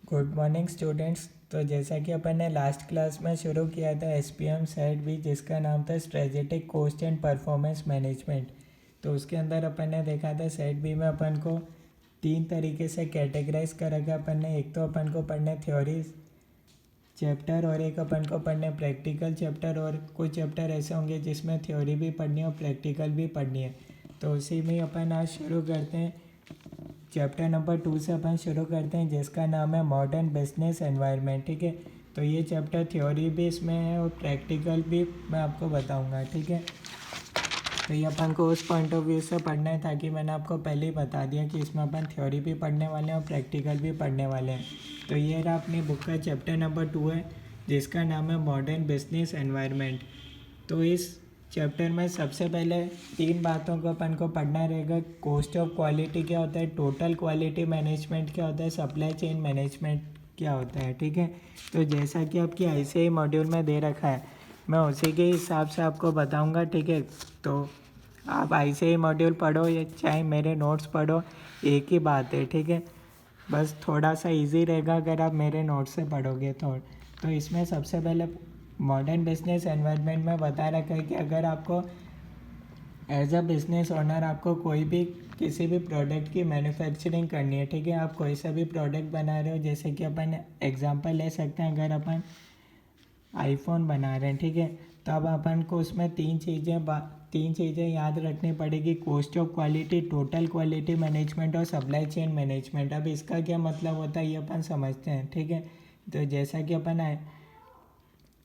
Good morning students. तो जैसा कि अपन ने लास्ट क्लास में शुरू किया था एसपीएम सेट बी, जिसका नाम था strategic cost and performance management. तो उसके अंदर अपन ने देखा था सेट बी में अपन को तीन तरीके से कैटेगराइज करा गया। अपन ने एक तो अपन को पढ़ने थ्योरी चैप्टर और एक अपन को पढ़ने प्रैक्टिकल चैप्टर, और कुछ चैप्टर ऐसे होंगे जिसमें थ्योरी भी पढ़नी है और प्रैक्टिकल भी पढ़नी है। तो उसी में अपन आज शुरू करते हैं। चैप्टर नंबर 2 से अपन शुरू करते हैं, जिसका नाम है मॉडर्न बिजनेस एनवायरनमेंट। ठीक है, तो ये चैप्टर थ्योरी भी इसमें है और प्रैक्टिकल भी मैं आपको बताऊंगा। ठीक है, तो ये अपन को उस पॉइंट ऑफ व्यू से पढ़ना है, ताकि मैंने आपको पहले ही बता दिया कि इसमें अपन थ्योरी भी पढ़ने वाले हैं और प्रैक्टिकल भी पढ़ने वाले हैं। तो ये रहा अपनी बुक का चैप्टर नंबर 2 है, जिसका नाम है मॉडर्न बिजनेस एनवायरनमेंट। तो इस चैप्टर में सबसे पहले तीन बातों को अपन को पढ़ना रहेगा। कॉस्ट ऑफ क्वालिटी क्या होता है, टोटल क्वालिटी मैनेजमेंट क्या होता है, सप्लाई चेन मैनेजमेंट क्या होता है। ठीक है, तो जैसा कि आपकी आईसीआई मॉड्यूल में दे रखा है, मैं उसी के हिसाब से आपको बताऊंगा। ठीक है, तो आप आईसीआई मॉड्यूल पढ़ो या चाहे मेरे नोट्स पढ़ो, एक ही बात है। ठीक है, बस थोड़ा सा इजी रहेगा अगर आप मेरे नोट्स से पढ़ोगे तो इसमें सबसे पहले मॉडर्न बिजनेस एनवायरनमेंट में बता रखा है कि अगर आपको एज अ बिजनेस ओनर आपको कोई भी किसी भी प्रोडक्ट की मैन्युफैक्चरिंग करनी है। ठीक है, आप कोई सा भी प्रोडक्ट बना रहे हो, जैसे कि अपन एग्जांपल ले सकते हैं, अगर अपन आईफोन बना रहे हैं। ठीक है, तो अब अपन को उसमें तीन चीज़ें याद रखनी पड़ेगी। Cost of quality, total quality management और सप्लाई चेन मैनेजमेंट। अब इसका क्या मतलब होता है ये अपन समझते हैं। ठीक है, तो जैसा कि अपन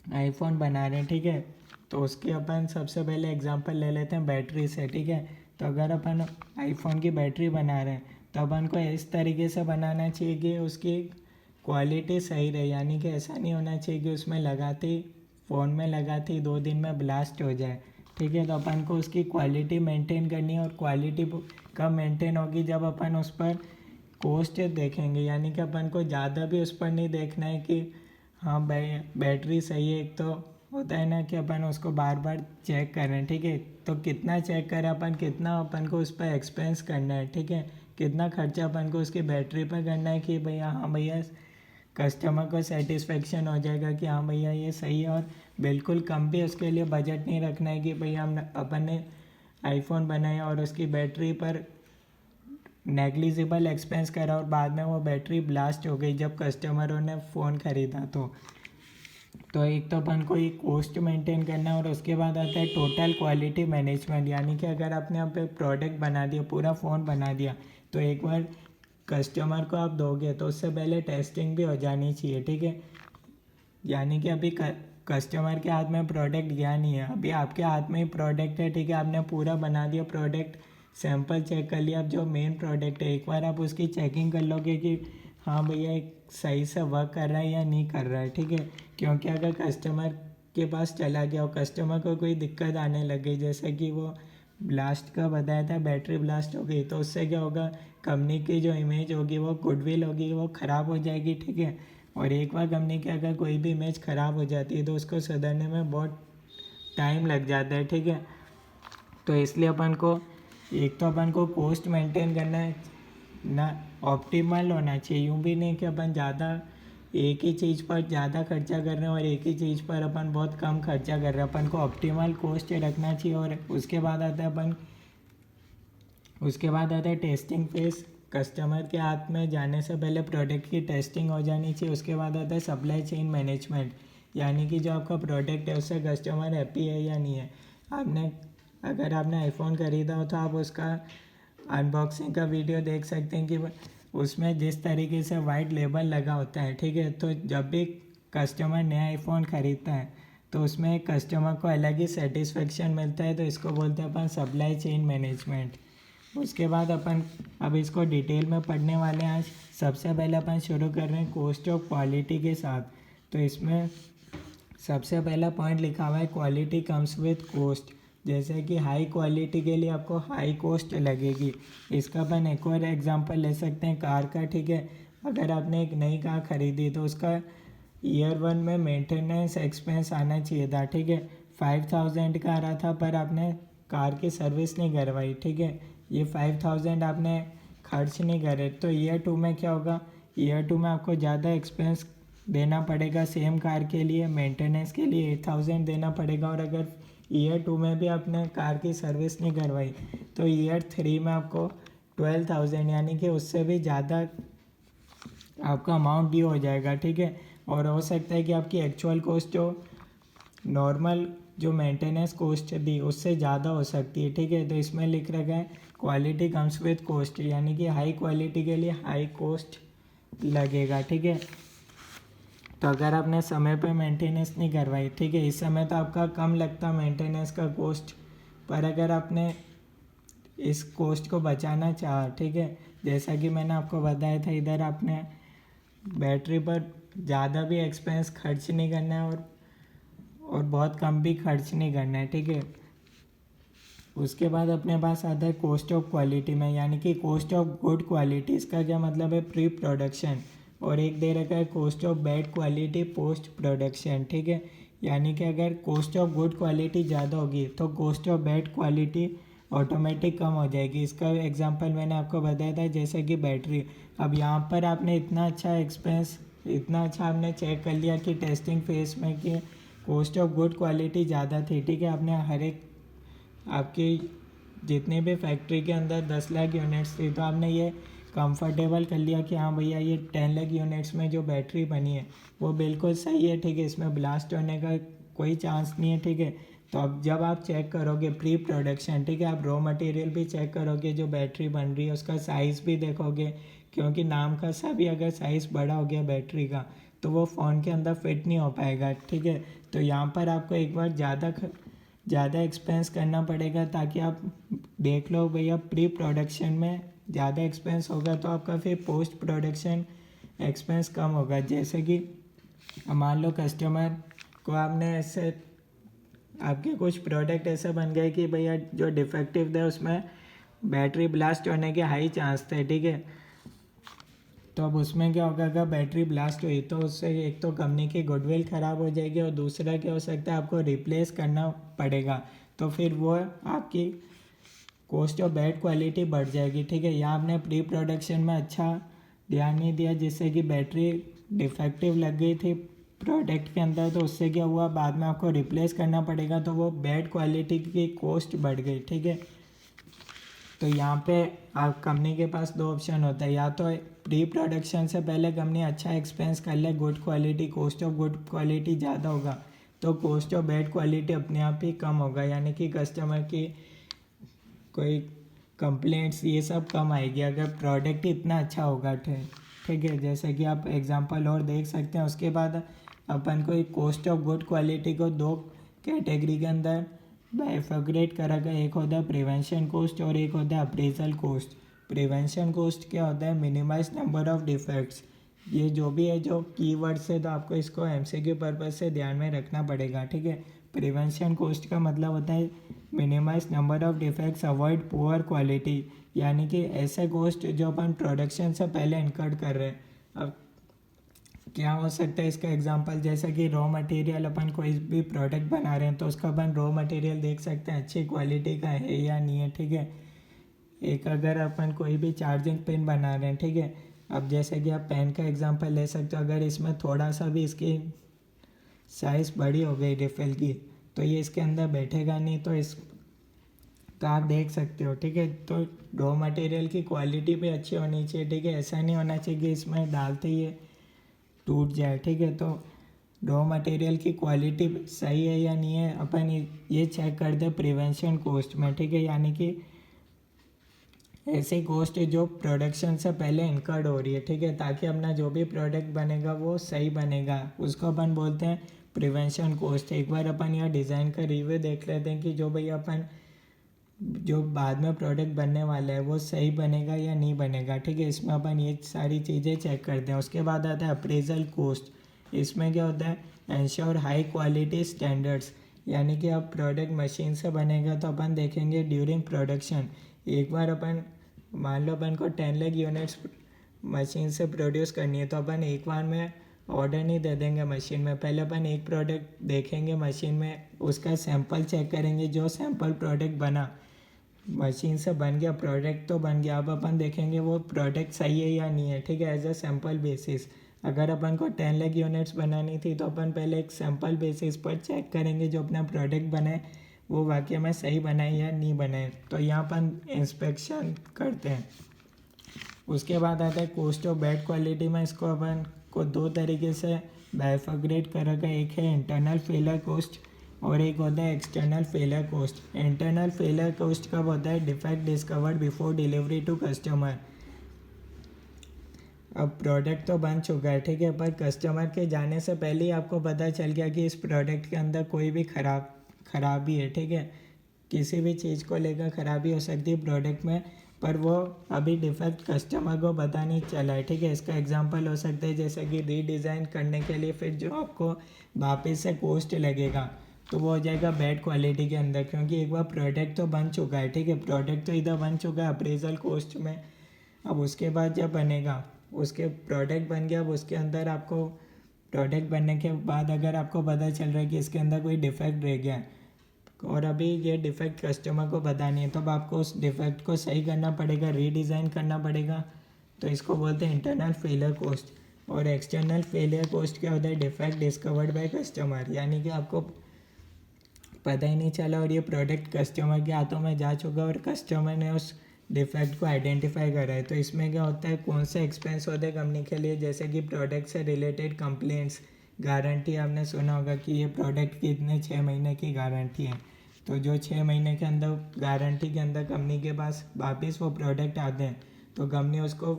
आईफोन बना रहे हैं, ठीक है, तो उसके अपन सबसे पहले एग्जांपल ले लेते हैं बैटरी से। ठीक है, तो अगर अपन आईफोन की बैटरी बना रहे हैं, तो अपन को इस तरीके से बनाना चाहिए कि उसकी क्वालिटी सही रहे। यानी कि ऐसा नहीं होना चाहिए कि उसमें फ़ोन में लगाते ही 2 दिन में ब्लास्ट हो जाए। ठीक है, तो अपन को उसकी क्वालिटी मेंटेन करनी है, और क्वालिटी कब मेंटेन होगी, जब अपन उस पर कॉस्ट देखेंगे। यानी कि अपन को ज़्यादा भी उस पर नहीं देखना है कि हाँ भाई बैटरी सही है। एक तो होता है ना कि अपन उसको बार बार चेक कर रहे हैं। ठीक है, तो कितना चेक करें अपन, कितना अपन को उस पर एक्सपेंस करना है। ठीक है, कितना खर्चा अपन को उसकी बैटरी पर करना है कि भैया हाँ भैया कस्टमर को सेटिस्फेक्शन हो जाएगा कि हाँ भैया ये सही है। और बिल्कुल कम भी उसके लिए बजट नहीं रखना है कि भैया अपन ने आईफोन बनाया और उसकी बैटरी पर नेग्लिजिबल एक्सपेंस करा और बाद में वो बैटरी ब्लास्ट हो गई जब कस्टमरों ने फ़ोन ख़रीदा। तो एक तो अपन को ये कॉस्ट मेंटेन करना है, और उसके बाद आता है टोटल क्वालिटी मैनेजमेंट। यानी कि अगर आपने यहाँ पे प्रोडक्ट बना दिया, पूरा फ़ोन बना दिया, तो एक बार कस्टमर को आप दोगे तो उससे पहले टेस्टिंग भी हो जानी चाहिए। ठीक है, यानी कि अभी कस्टमर के हाथ में प्रोडक्ट गया नहीं है, अभी आपके हाथ में ही प्रोडक्ट है। ठीक है, आपने पूरा बना दिया प्रोडक्ट, सैंपल चेक कर लिया। अब जो मेन प्रोडक्ट है, एक बार आप उसकी चेकिंग कर लोगे कि हाँ भैया सही से वर्क कर रहा है या नहीं कर रहा है। ठीक है, क्योंकि अगर कस्टमर के पास चला गया और कस्टमर को कोई दिक्कत आने लग गई, जैसे कि वो ब्लास्ट का बताया था, बैटरी ब्लास्ट हो गई, तो उससे क्या होगा, कंपनी की जो इमेज होगी, वो गुडविल होगी, वो ख़राब हो जाएगी। ठीक है, और एक बार कंपनी की अगर कोई भी इमेज ख़राब हो जाती है तो उसको सुधरने में बहुत टाइम लग जाता है। ठीक है, तो इसलिए अपन को एक तो अपन को कॉस्ट मेंटेन करना है ना, ऑप्टिमल होना चाहिए। यूँ भी नहीं कि अपन ज़्यादा एक ही चीज़ पर ज़्यादा खर्चा कर रहे हैं और एक ही चीज़ पर अपन बहुत कम खर्चा कर रहे हैं। अपन को ऑप्टिमल कॉस्ट रखना चाहिए। और उसके बाद आता है टेस्टिंग फेस। कस्टमर के हाथ में जाने से पहले प्रोडक्ट की टेस्टिंग हो जानी चाहिए। उसके बाद आता है सप्लाई चेन मैनेजमेंट, यानी कि जो आपका प्रोडक्ट है उससे कस्टमर हैप्पी है या नहीं है। अगर आपने आईफोन ख़रीदा हो तो आप उसका अनबॉक्सिंग का वीडियो देख सकते हैं कि उसमें जिस तरीके से वाइट लेबल लगा होता है। ठीक है, तो जब भी कस्टमर नया आईफोन ख़रीदता है तो उसमें कस्टमर को अलग ही सेटिस्फेक्शन मिलता है। तो इसको बोलते हैं अपन सप्लाई चेन मैनेजमेंट। उसके बाद अपन अब इसको डिटेल में पढ़ने वाले हैं। आज सबसे पहले अपन शुरू कर रहे हैं कॉस्ट ऑफ क्वालिटी के साथ। तो इसमें सबसे पहला पॉइंट लिखा हुआ है क्वालिटी कम्स विथ कॉस्ट। जैसे कि हाई क्वालिटी के लिए आपको हाई कॉस्ट लगेगी। इसका अपन एक और एग्जांपल ले सकते हैं कार का। ठीक है, अगर आपने एक नई कार खरीदी तो उसका ईयर 1 में मेंटेनेंस एक्सपेंस आना चाहिए था। ठीक है, 5000 का आ रहा था, पर आपने कार की सर्विस नहीं करवाई। ठीक है, ये 5000 आपने खर्च नहीं करे, तो ईयर 2 में क्या होगा, ईयर 2 में आपको ज़्यादा एक्सपेंस देना पड़ेगा सेम कार के लिए, मेंटेनेंस के लिए 8,000 देना पड़ेगा। और अगर ईयर 2 में भी आपने कार की सर्विस नहीं करवाई तो ईयर 3 में आपको 12,000 यानी कि उससे भी ज़्यादा आपका अमाउंट ड्यू हो जाएगा, ठीक है। और हो सकता है कि आपकी एक्चुअल कॉस्ट जो नॉर्मल जो मेंटेनेंस कॉस्ट थी उससे ज़्यादा हो सकती है, ठीक है। तो इसमें लिख रखा है क्वालिटी कम्स विद कॉस्ट, यानी कि हाई क्वालिटी के लिए हाई कॉस्ट लगेगा, ठीक है। तो अगर आपने समय पे मेंटेनेंस नहीं करवाई, ठीक है, इस समय तो आपका कम लगता मेंटेनेंस का कॉस्ट, पर अगर आपने इस कॉस्ट को बचाना चाहा, ठीक है, जैसा कि मैंने आपको बताया था, इधर आपने बैटरी पर ज़्यादा भी एक्सपेंस खर्च नहीं करना है और बहुत कम भी खर्च नहीं करना है, ठीक है। उसके बाद अपने पास आता है कॉस्ट ऑफ क्वालिटी में, यानी कि कॉस्ट ऑफ गुड क्वालिटी। इसका क्या मतलब है? Pre production. और एक दे रखा है cost of bad quality post production, ठीक है। यानी कि अगर कॉस्ट ऑफ गुड क्वालिटी ज़्यादा होगी तो cost of bad quality automatic कम हो जाएगी। इसका एग्जांपल मैंने आपको बताया था, जैसे कि बैटरी। अब यहाँ पर आपने इतना अच्छा एक्सपेंस, इतना अच्छा आपने चेक कर लिया कि टेस्टिंग फेज में कि कॉस्ट ऑफ गुड क्वालिटी ज़्यादा थी, ठीक है। आपने हर एक आपकी जितने भी फैक्ट्री के अंदर 10 लाख यूनिट्स थी, तो आपने ये कंफर्टेबल कर लिया कि हाँ भैया ये 10 लाख यूनिट्स में जो बैटरी बनी है वो बिल्कुल सही है, ठीक है, इसमें ब्लास्ट होने का कोई चांस नहीं है, ठीक है। तो अब जब आप चेक करोगे प्री प्रोडक्शन, ठीक है, आप रॉ मटेरियल भी चेक करोगे, जो बैटरी बन रही है उसका साइज़ भी देखोगे, क्योंकि नाम का सा भी अगर साइज़ बड़ा हो गया बैटरी का तो वो फ़ोन के अंदर फिट नहीं हो पाएगा, ठीक है। तो यहाँ पर आपको एक बार ज़्यादा एक्सपेंस करना पड़ेगा, ताकि आप देख लो भैया प्री प्रोडक्शन में ज़्यादा एक्सपेंस होगा तो आपका फिर पोस्ट प्रोडक्शन एक्सपेंस कम होगा। जैसे कि मान लो कस्टमर को आपने ऐसे, आपके कुछ प्रोडक्ट ऐसे बन गए कि भैया जो डिफेक्टिव थे उसमें बैटरी ब्लास्ट होने के हाई चांस थे, ठीक है। तो अब उसमें क्या होगा, अगर बैटरी ब्लास्ट हुई तो उससे एक तो कंपनी की गुडविल ख़राब हो जाएगी और दूसरा क्या हो सकता है, आपको रिप्लेस करना पड़ेगा, तो फिर वो आपकी कॉस्ट ऑफ बैड क्वालिटी बढ़ जाएगी, ठीक है। यहाँ आपने प्री प्रोडक्शन में अच्छा ध्यान नहीं दिया, जिससे कि बैटरी डिफेक्टिव लग गई थी प्रोडक्ट के अंदर, तो उससे क्या हुआ, बाद में आपको रिप्लेस करना पड़ेगा, तो वो बैड क्वालिटी की कॉस्ट बढ़ गई, ठीक है। तो यहाँ पे आप कंपनी के पास दो ऑप्शन होता है, या तो प्री प्रोडक्शन से पहले कंपनी अच्छा एक्सपेंस कर ले good quality, cost of good quality ज़्यादा होगा तो कॉस्ट ऑफ बैड क्वालिटी अपने आप ही कम होगा, यानी कि कस्टमर की कोई कंप्लेंट्स ये सब कम आएगी अगर प्रोडक्ट इतना अच्छा होगा, ठीक है। जैसे कि आप एग्जांपल और देख सकते हैं। उसके बाद अपन को कॉस्ट ऑफ गुड क्वालिटी को दो कैटेगरी के अंदर बाइफर्केट करा गया, एक होता है प्रिवेंशन कॉस्ट और एक होता है अप्रेजल कॉस्ट। प्रिवेंशन कॉस्ट क्या होता है, मिनिमाइज नंबर ऑफ डिफेक्ट्स। ये जो भी है जो कीवर्ड्स है तो आपको इसको एमसीक्यू पर्पज से ध्यान में रखना पड़ेगा, ठीक है। प्रिवेंशन कॉस्ट का मतलब होता है minimize number of defects, avoid poor quality, यानी कि ऐसे कॉस्ट जो अपन प्रोडक्शन से पहले इनकर्ड कर रहे हैं। अब क्या हो सकता है इसका एग्जांपल, जैसे कि रॉ मटेरियल अपन कोई भी प्रोडक्ट बना रहे हैं तो उसका अपन रॉ मटेरियल देख सकते हैं अच्छी क्वालिटी का है या नहीं है, ठीक है। एक अगर अपन कोई भी चार्जिंग पिन बना रहे हैं, ठीक है, अब जैसे कि आप पेन का एग्जांपल ले सकते हो, अगर इसमें थोड़ा सा भी इसकी साइज़ बड़ी हो गई रिफिल की तो ये इसके अंदर बैठेगा नहीं, तो आप देख सकते हो, ठीक है। तो रॉ मटेरियल की क्वालिटी भी अच्छी होनी चाहिए, ठीक है। ऐसा नहीं होना चाहिए कि इसमें डालते ही टूट जाए, ठीक है। तो रॉ मटेरियल की क्वालिटी सही है या नहीं है अपन ये चेक करते हैं प्रिवेंशन कॉस्ट में, ठीक है। यानी कि ऐसी कॉस्ट जो प्रोडक्शन से पहले इनकर्ड हो रही है, ठीक है, ताकि अपना जो भी प्रोडक्ट बनेगा वो सही बनेगा, उसको अपन बोलते हैं प्रिवेंशन कॉस्ट। एक बार अपन यह डिज़ाइन का रिव्यू देख लेते हैं कि जो भैया अपन जो बाद में प्रोडक्ट बनने वाला है वो सही बनेगा या नहीं बनेगा, ठीक है। इसमें अपन ये सारी चीज़ें चेक करते हैं। उसके बाद आता है अप्रेजल कॉस्ट। इसमें क्या होता है, एंश्योर हाई क्वालिटी स्टैंडर्ड्स, यानी कि अब प्रोडक्ट मशीन से बनेगा तो अपन देखेंगे ड्यूरिंग प्रोडक्शन। एक बार अपन मान लो अपन को 10 लाख यूनिट्स मशीन से प्रोड्यूस करनी है तो अपन एक बार में ऑर्डर नहीं दे देंगे मशीन में, पहले अपन एक प्रोडक्ट देखेंगे मशीन में, उसका सैंपल चेक करेंगे, जो सैंपल प्रोडक्ट बना मशीन से बन गया प्रोडक्ट तो बन गया, अब अपन देखेंगे वो प्रोडक्ट सही है या नहीं है, ठीक है, एज अ सैम्पल बेसिस। अगर अपन को 10 लाख यूनिट्स बनानी थी तो अपन पहले एक सैम्पल बेसिस पर चेक करेंगे जो अपना प्रोडक्ट बनाए वो वाकई में सही बनाए या नहीं बनाए, तो यहाँ अपन इंस्पेक्शन करते हैं। उसके बाद आता है कॉस्ट ऑफ बैड क्वालिटी में, इसको अपन को दो तरीके से बाइफर्ग्रेट करा गया, एक है इंटरनल फेलियर कॉस्ट और एक होता है external failure cost. Internal failure cost कब होता है? Defect discovered before delivery to customer. अब प्रोडक्ट तो बन चुका है, ठीक है, पर कस्टमर के जाने से पहले ही आपको पता चल गया कि इस प्रोडक्ट के अंदर कोई भी खराबी है, ठीक है, किसी भी चीज़ को लेकर खराबी हो सकती है प्रोडक्ट में, पर वो अभी डिफेक्ट कस्टमर को पता नहीं चला है, ठीक है। इसका एग्जांपल हो सकता है जैसे कि रीडिज़ाइन करने के लिए फिर जो आपको वापस से कॉस्ट लगेगा तो वो हो जाएगा बैड क्वालिटी के अंदर, क्योंकि एक बार प्रोडक्ट तो बन चुका है, ठीक है, प्रोडक्ट तो इधर बन चुका है अप्रेजल कॉस्ट में। अब उसके बाद जब बनेगा उसके प्रोडक्ट बन गया, अब उसके अंदर आपको प्रोडक्ट बनने के बाद अगर आपको पता चल रहा है कि इसके अंदर कोई डिफेक्ट रह गया और अभी ये डिफ़ेक्ट कस्टमर को पता नहीं है, तब आपको उस डिफ़ेक्ट को सही करना पड़ेगा, रीडिज़ाइन करना पड़ेगा, तो इसको बोलते हैं इंटरनल फेलियर कॉस्ट। और एक्सटर्नल फेलियर कॉस्ट क्या होता है? डिफेक्ट डिस्कवर्ड बाय कस्टमर, यानी कि आपको पता ही नहीं चला और ये प्रोडक्ट कस्टमर के हाथों में जा चुका और कस्टमर ने उस डिफेक्ट को आइडेंटिफाई करा है। तो इसमें क्या होता है, कौन से एक्सपेंस होते हैं कंपनी के लिए, जैसे कि प्रोडक्ट से रिलेटेड कंप्लेंट्स, गारंटी, आपने सुना होगा कि ये प्रोडक्ट की इतने 6 महीने की गारंटी है, तो जो 6 महीने के अंदर गारंटी के अंदर कंपनी के पास वापस वो प्रोडक्ट आते हैं तो कंपनी उसको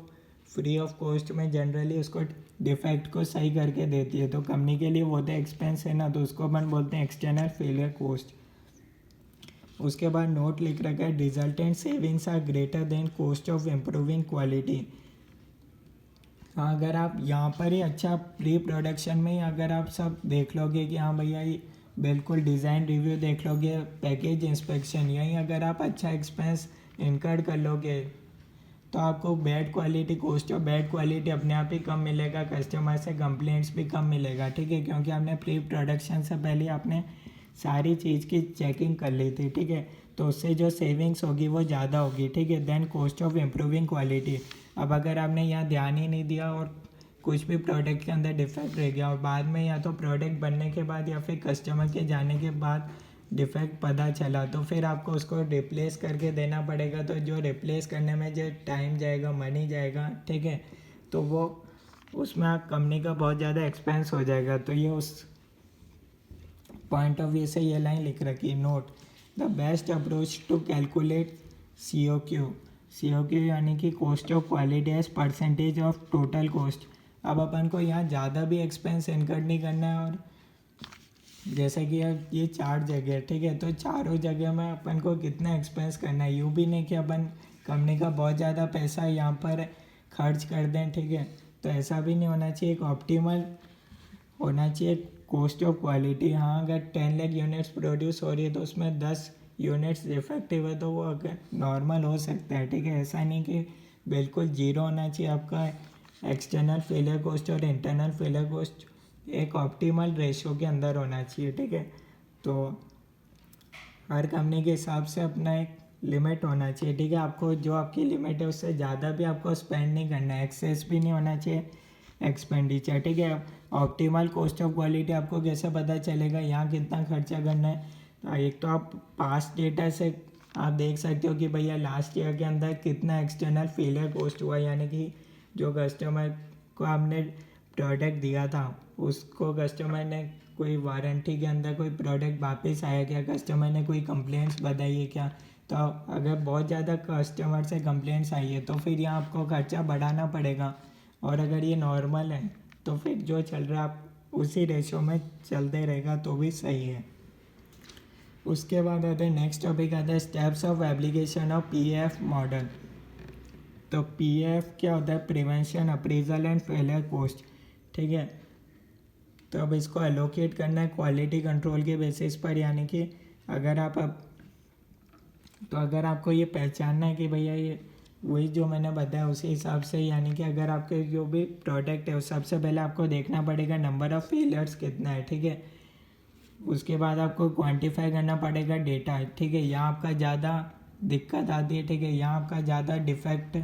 फ्री ऑफ कॉस्ट में जनरली उसको डिफेक्ट को सही करके देती है, तो कंपनी के लिए वो तो एक्सपेंस है ना, तो उसको अपन बोलते हैं एक्सटर्नल फेलियर कॉस्ट। उसके बाद नोट लिख रखा है resultant savings are greater than cost of improving quality. हाँ, अगर आप यहाँ पर ही अच्छा प्री प्रोडक्शन में ही अगर आप सब देख लोगे कि हाँ भैया ये बिल्कुल डिज़ाइन रिव्यू देख लोगे, पैकेज इंस्पेक्शन, यहीं अगर आप अच्छा एक्सपेंस इनकर्ड कर लोगे तो आपको bad quality, cost of bad quality अपने आप ही कम मिलेगा, कस्टमर से कंप्लेंट्स भी कम मिलेगा, ठीक है, क्योंकि आपने प्री प्रोडक्शन से पहले आपने सारी चीज़ की चेकिंग कर ली थी, ठीक है, तो उससे जो सेविंग्स होगी वो ज़्यादा होगी, ठीक है। Than cost of improving quality, अब अगर आपने यहाँ ध्यान ही नहीं दिया और कुछ भी प्रोडक्ट के अंदर डिफेक्ट रह गया और बाद में या तो प्रोडक्ट बनने के बाद या फिर कस्टमर के जाने के बाद डिफेक्ट पता चला, तो फिर आपको उसको रिप्लेस करके देना पड़ेगा, तो जो रिप्लेस करने में जो टाइम जाएगा, मनी जाएगा, ठीक है, तो वो उसमें आप कंपनी का बहुत ज़्यादा एक्सपेंस हो जाएगा। तो ये उस पॉइंट ऑफ व्यू से ये लाइन लिख रखी, note the best approach to calculate C O Q यानी कि cost of quality as percentage of total cost. अब अपन को यहाँ ज़्यादा भी एक्सपेंस इनकर नहीं करना है और जैसे कि अब ये 4 जगह है, ठीक है, तो चारों जगह में अपन को कितना एक्सपेंस करना है, यूँ भी नहीं कि अपन कंपनी का बहुत ज़्यादा पैसा यहाँ पर खर्च कर दें, ठीक है, तो ऐसा भी नहीं होना चाहिए, एक ऑप्टिमल होना चाहिए कॉस्ट ऑफ क्वालिटी। हाँ, अगर 10 लाख यूनिट्स प्रोड्यूस हो रही है तो उसमें 10 यूनिट्स डिफेक्टिव है तो वो अगर नॉर्मल हो सकता है, ठीक है, ऐसा नहीं कि बिल्कुल जीरो होना चाहिए आपका एक्सटर्नल फेलियर कॉस्ट और इंटरनल फेलियर कॉस्ट, एक ऑप्टिमल रेशियो के अंदर होना चाहिए, ठीक है। तो हर कंपनी के हिसाब से अपना एक लिमिट होना चाहिए, ठीक है, आपको जो आपकी लिमिट है उससे ज़्यादा भी आपको स्पेंड नहीं करना है, एक्सेस भी नहीं होना चाहिए एक्सपेंडिचर, ठीक है। ऑप्टिमल कॉस्ट ऑफ क्वालिटी आपको कैसे पता चलेगा यहाँ कितना खर्चा करना है, तो एक तो आप पास्ट डेटा से आप देख सकते हो कि भैया लास्ट ईयर के अंदर कितना एक्सटर्नल फेलियर कॉस्ट हुआ, यानी कि जो कस्टमर को आपने प्रोडक्ट दिया था उसको कस्टमर ने कोई वारंटी के अंदर कोई प्रोडक्ट वापस आया क्या, कस्टमर ने कोई कंप्लेंट्स बताई है क्या, तो अगर बहुत ज़्यादा कस्टमर से कंप्लेंट्स आई है तो फिर यहाँ आपको खर्चा बढ़ाना पड़ेगा, और अगर ये नॉर्मल है तो फिर जो चल रहा है आप उसी रेशो में चलते रहेगा तो भी सही है। उसके बाद आता है नेक्स्ट टॉपिक आता है steps of application of PF model. तो पीएफ क्या होता है? Prevention, appraisal and failure cost, ठीक है। तो अब इसको एलोकेट करना है क्वालिटी कंट्रोल के बेसिस पर, यानी कि अगर अगर आपको ये पहचानना है कि भैया ये वही जो मैंने बताया उसी हिसाब से, यानी कि अगर आपके जो भी प्रोडक्ट है उस सबसे पहले आपको देखना पड़ेगा नंबर ऑफ़ फेलियर्स कितना है, ठीक है। उसके बाद आपको क्वांटिफाई करना पड़ेगा डेटा, ठीक है, यहाँ आपका ज़्यादा दिक्कत आती है, ठीक है, यहाँ आपका ज़्यादा डिफेक्ट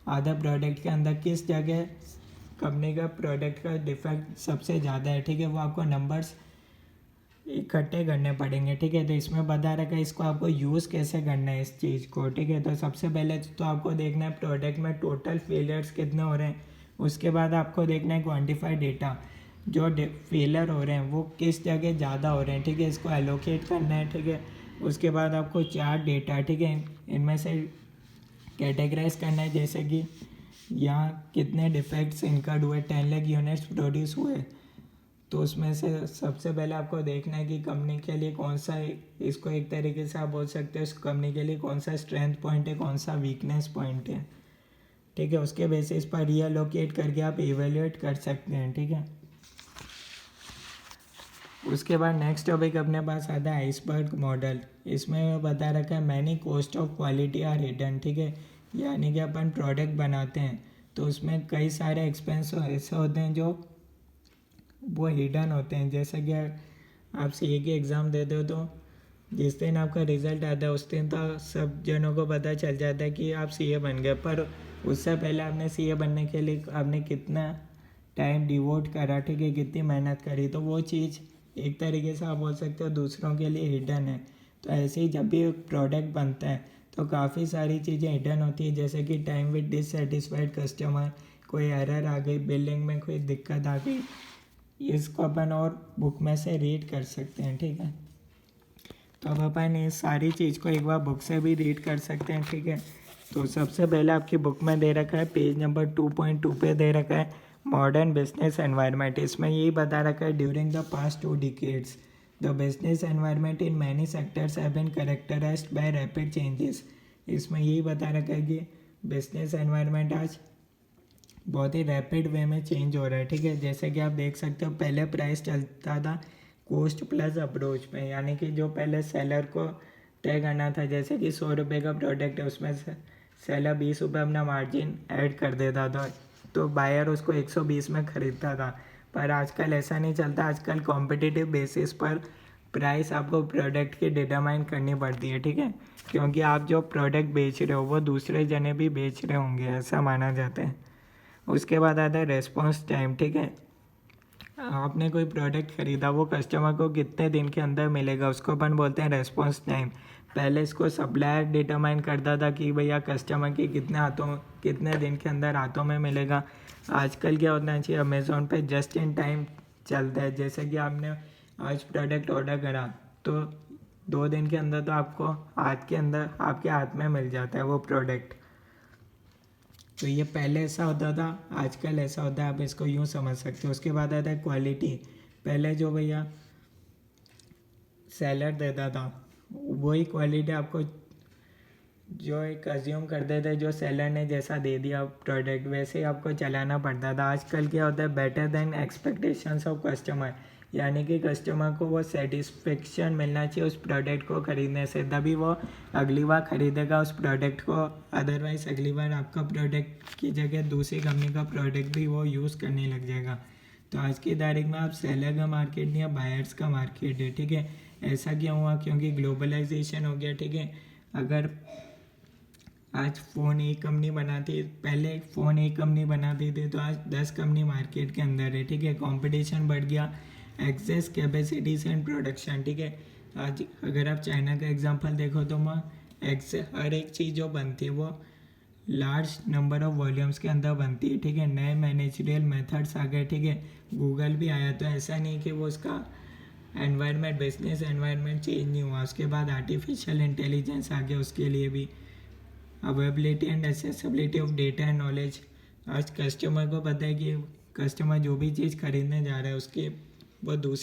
आधा प्रोडक्ट के अंदर किस जगह कंपनी का प्रोडक्ट का डिफेक्ट सबसे ज़्यादा है, ठीक है, वो आपको नंबर्स इकट्ठे करने पड़ेंगे, ठीक है। तो इसमें बता रखा है इसको आपको यूज़ कैसे करना है इस चीज़ को, ठीक है। तो सबसे पहले तो आपको देखना है प्रोडक्ट में टोटल फेलियर्स कितने हो रहे हैं। उसके बाद आपको देखना है क्वान्टिफाइड डेटा, जो फेलियर हो रहे हैं वो किस जगह ज़्यादा हो रहे हैं, ठीक है, इसको एलोकेट करना है, ठीक है। उसके बाद आपको 4 डेटा, ठीक है, इनमें से कैटेगराइज करना है, जैसे कि यहाँ कितने डिफेक्ट्स इनकर्ड हुए, 10 लाख यूनिट्स प्रोड्यूस हुए, तो उसमें से सबसे पहले आपको देखना है कि कंपनी के लिए कौन सा, इसको एक तरीके से आप बोल सकते हो, उस कंपनी के लिए कौन सा स्ट्रेंथ पॉइंट है, कौन सा वीकनेस पॉइंट है, ठीक है। उसके बेसिस पर रीअलोकेट करके आप इवेल्युएट कर सकते हैं, ठीक है। उसके बाद नेक्स्ट टॉपिक अपने पास आता है आइसबर्ग मॉडल। इसमें बता रखा है many cost of quality are hidden, ठीक है, यानी कि अपन प्रोडक्ट बनाते हैं तो उसमें कई सारे एक्सपेंस ऐसे होते हैं जो वो हिडन होते हैं। जैसे कि आप सीए की एग्ज़ाम देते हो तो जिस दिन आपका रिज़ल्ट आता है उस दिन तो सब जनों को पता चल जाता है कि आप सीए बन गए, पर उससे पहले आपने सीए बनने के लिए आपने कितना टाइम डिवोट करा, ठीक है, कितनी मेहनत करी, तो वो चीज़ एक तरीके से आप बोल सकते हो दूसरों के लिए हिडन है। तो ऐसे ही जब भी प्रोडक्ट बनता है तो काफ़ी सारी चीज़ें हिडन होती है, जैसे कि टाइम विद डिससेटिस्फाइड कस्टमर, कोई एरर आ गई, बिलिंग में कोई दिक्कत आ गई, इसको अपन और बुक में से रीड कर सकते हैं, ठीक है। तो अब अपन इस सारी चीज़ को एक बार बुक से भी रीड कर सकते हैं, ठीक है। तो सबसे पहले आपकी बुक में दे रखा है पेज नंबर 2.2 पे दे रखा है मॉडर्न बिजनेस एनवायरनमेंट। इसमें यही बता रखा है during the past 2 decades the business environment in many sectors have been characterized by rapid changes. इसमें यही बता रखा है कि बिजनेस एनवायरनमेंट आज बहुत ही रैपिड वे में चेंज हो रहा है, ठीक है। जैसे कि आप देख सकते हो पहले प्राइस चलता था कॉस्ट प्लस अप्रोच में, यानी कि जो पहले सेलर को तय करना था, जैसे कि 100 रुपये का प्रोडक्ट है उसमें से सेलर 20 रुपये अपना मार्जिन ऐड कर देता था तो बायर उसको 120 में ख़रीदता था। पर आजकल ऐसा नहीं चलता, आजकल कॉम्पिटिटिव बेसिस पर प्राइस आपको प्रोडक्ट की डिटरमाइन करनी पड़ती है, ठीक है, क्योंकि आप जो प्रोडक्ट बेच रहे हो वो दूसरे जने भी बेच रहे होंगे, ऐसा माना जाता है। उसके बाद आता है रेस्पॉन्स टाइम, ठीक है, आपने कोई प्रोडक्ट खरीदा वो कस्टमर को कितने दिन के अंदर मिलेगा, उसको अपन बोलते हैं रेस्पॉन्स टाइम। पहले इसको सप्लायर डिटरमाइन करता था कि भैया कस्टमर की कितने दिन के अंदर हाथों में मिलेगा। आजकल क्या होना चाहिए, अमेज़ोन पे जस्ट इन टाइम चलता है, जैसे कि आपने आज प्रोडक्ट ऑर्डर करा तो 2 दिन के अंदर तो आपको हाथ के अंदर आपके हाथ में मिल जाता है वो प्रोडक्ट। तो ये पहले ऐसा होता था, आजकल ऐसा होता है, आप इसको यूँ समझ सकते हो। उसके बाद आता है क्वालिटी। पहले जो भैया सेलर देता था वही क्वालिटी आपको जो एक अज्यूम करते थे, जो सेलर ने जैसा दे दिया प्रोडक्ट वैसे ही आपको चलाना पड़ता था। आजकल क्या होता है, better than expectations of customer, यानी कि कस्टमर को वो सेटिस्फेक्शन मिलना चाहिए उस प्रोडक्ट को ख़रीदने से, तभी वो अगली बार ख़रीदेगा उस प्रोडक्ट को। अदरवाइज़ अगली बार आपका प्रोडक्ट की जगह दूसरी कंपनी का प्रोडक्ट भी वो यूज़ करने लग जाएगा। तो आज की तारीख में आप सेलर का मार्केट नहीं, या बायर्स का मार्केट है, ठीक है। ऐसा क्यों हुआ, क्योंकि ग्लोबलाइजेशन हो गया, ठीक है। अगर आज फ़ोन एक कंपनी बनाती, पहले फ़ोन एक कंपनी बनाती थी तो आज 10 कंपनी मार्केट के अंदर है, ठीक है। कंपटीशन बढ़ गया, एक्सेस कैपेसिटीज एंड प्रोडक्शन, ठीक है। आज अगर आप चाइना का एग्जांपल देखो तो वहाँ हर एक चीज़ जो बनती है वो लार्ज नंबर ऑफ वॉल्यूम्स के अंदर बनती है, ठीक है। नए मैनेजरियल मेथड्स आ गए, ठीक है, गूगल भी आया, तो ऐसा नहीं कि वो उसका एनवायरनमेंट बिजनेस एनवायरनमेंट चेंज नहीं हुआ। उसके बाद आर्टिफिशियल इंटेलिजेंस आ गया, उसके लिए भी availability and accessibility of data and knowledge. आज कस्टमर को पता है कि कस्टमर जो भी चीज़ खरीदने जा रहा है उसके वो दूसरी